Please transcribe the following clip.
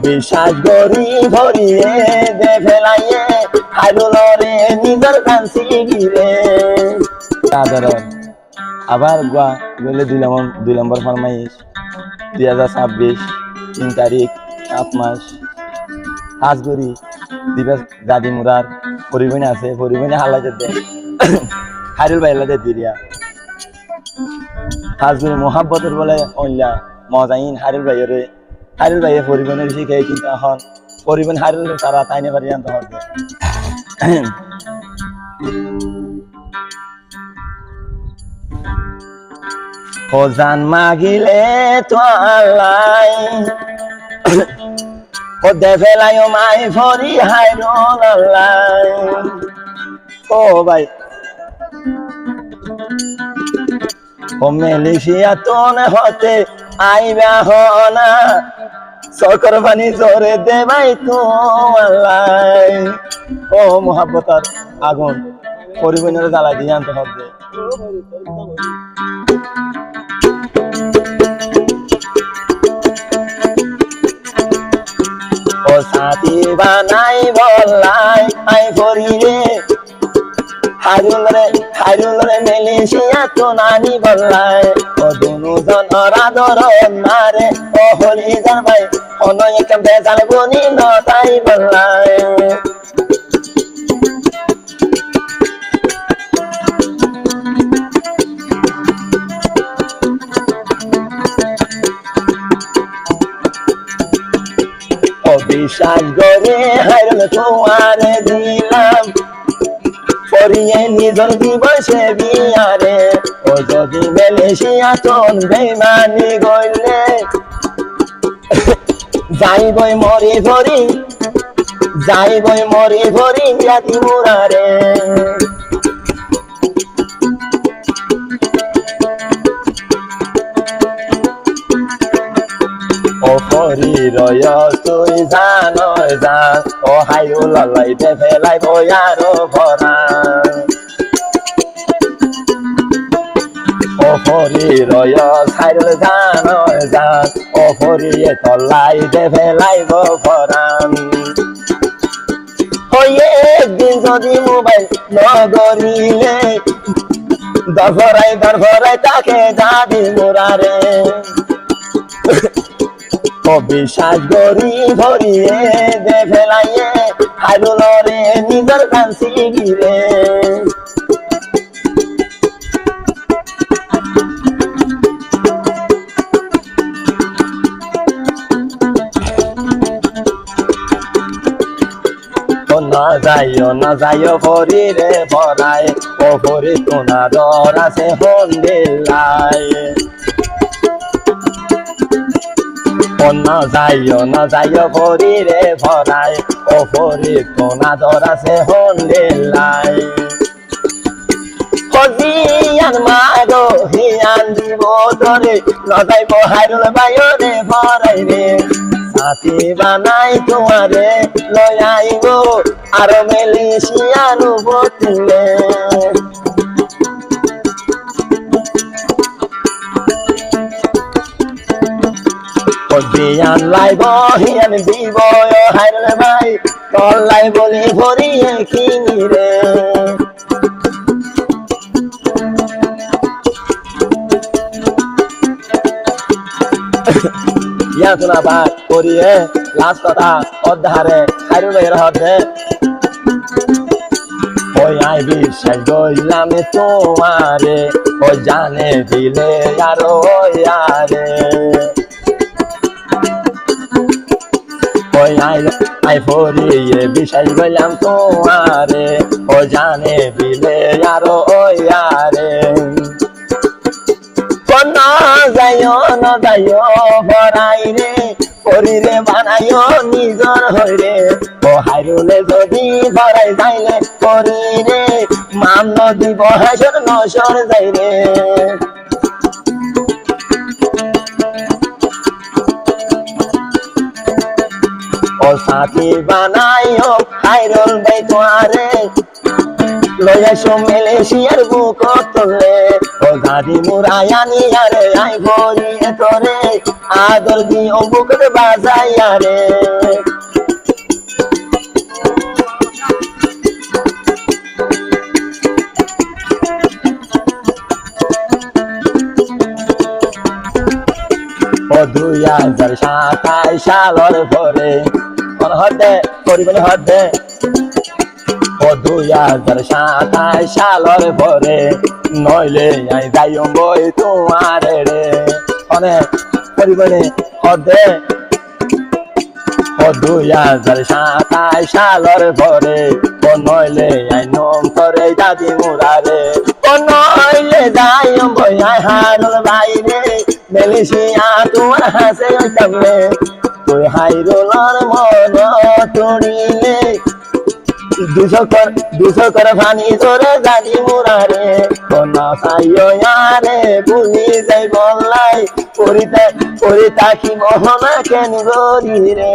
বিশ্বাস করি ভরিয়ে দে ফেলাইয়ে হাইরুলরে নিজের কান্সি গিরে সাধারণ আবার গোয়া গেলে 2 নম্বর ফরমাইশ 2026 3 তারিখ 7 মাস হাজগরি দিবস দাদি মুরার পরিবহনে আছে পরিবহনে হালাতে দে হাইরুল ভাই হালাতে দিরিয়া হাজগরি মোহাব্বতের বলে অল্লা মজাইন হাইরুল ভাইয়ের পরিবহনের শিখে কিন্তু এখন পরিবহন হাইরুল তারা তাইনে পারি আনতে হবে ওজান মাগিলে তো আল্লাহ ও দেফেলাই ও মাই ফরি হাইরুল আল্লাহ ও ভাই ও মেলিশিয়া তোনে হতে আইবা হনা সকর পানি জোরে দে ভাই তো আল্লাহ ও মোহাব্বতার আগুন পরিবহনের জ্বালা দিয়ে আনতে হবে ও সাথী বানাই বললাই আই ফরি রে হাইরুল রে মেলিশিয়া তো নানি বললাই ও দুজন আদর মারে ও হলি জান ভাই অন্য একটা বেজাল বনি নতাই বললাই ও বিশ্বাস করে হাইরুল তোমারে দিলাম পরিয়ে নিজর দিবসে বিয়ারে ও যদি মেলেশিয়া তোন বেমানি গইলে যাইবই মরি ভরি জাতি মুরারে ও ফরি রয় তুই জান ও হাইরুল লাইতে ফেলাই বয়ারো ভরা ও ফরি রয় হাইরুল জান ও ফরি তলাই দে ফেলাইব ভরান হইয়ে একদিন যদি মোবাইল নগরিলে দরফরাই তাকে দাদি মুরারে ও বিশ্বাস করি ভরিয়ে দে ফেলাইয়ে হাইরুলরে নিজের কান্সি গিরে না যাইও ভরি রে ভরাই ও ভরি তোনা ডর আছে হন্দিল্লাই না যাইও ভরি রে ভরাই ও ভরি তোনা ডর আছে হন্দিল্লাই হজিয়ান মাগো হিয়ান দিব ধরে না যাইব হাইরুল ভাইও রে ভরাই রে সাথী বানাই তোমারে লই আইব আর মেলিশিয়ানু বতিলে হজিয়ান লাইব হিয়ান দিব হাইরুল ভাই তলাই বলি ভরিয়ে কিনি রে ইয়া শোনা বাদ করিয়ে লাস্ট কথা অধারে হাইরুল ভাইয়ের হাতে ওই আই বিশ্বাস কইলাম তোমারে ও জানে দিলে আরো আরে ওই আই ফরিয়ে বিশ্বাস কইলাম তোমারে ও জানে দিলে আরো আরে না যাইও ভরাই রে শরীরে বানাইও নিজর হইরে ও হাইরুলে যদি ভরাই যাইলে শরীরে মান দিব হাসর নসর যাই রে ও সাথী বানাইও হাইরুল ভাই তোমারে লয়াসো মেলেশিয়ার বুক তোলে ও দাদি মুরায়ানি আরে আই ভরি তোরে আদর দিও বুক বাজাইয়া রে 2027 সালের পরে হদে পরিবনে হদে 2027 সালের পরে নইলে আই যাইম বই তোমার রে অনেক পরিবনে হদে 2027 সালের পরে নইলে আই নম করে দাদি মুরারে নইলে যাইম বই আই হারুল বাইরে মেলেশিয়া তোমার হাসে কামলে তুই হাইরুলার মন তুড়িলে 200 করে পানি ধরে জানি মুরারে কোনা সাইও ইয়ারে ভুলি যাই বললাই পরিতা কি মোহনা কেন গরি রে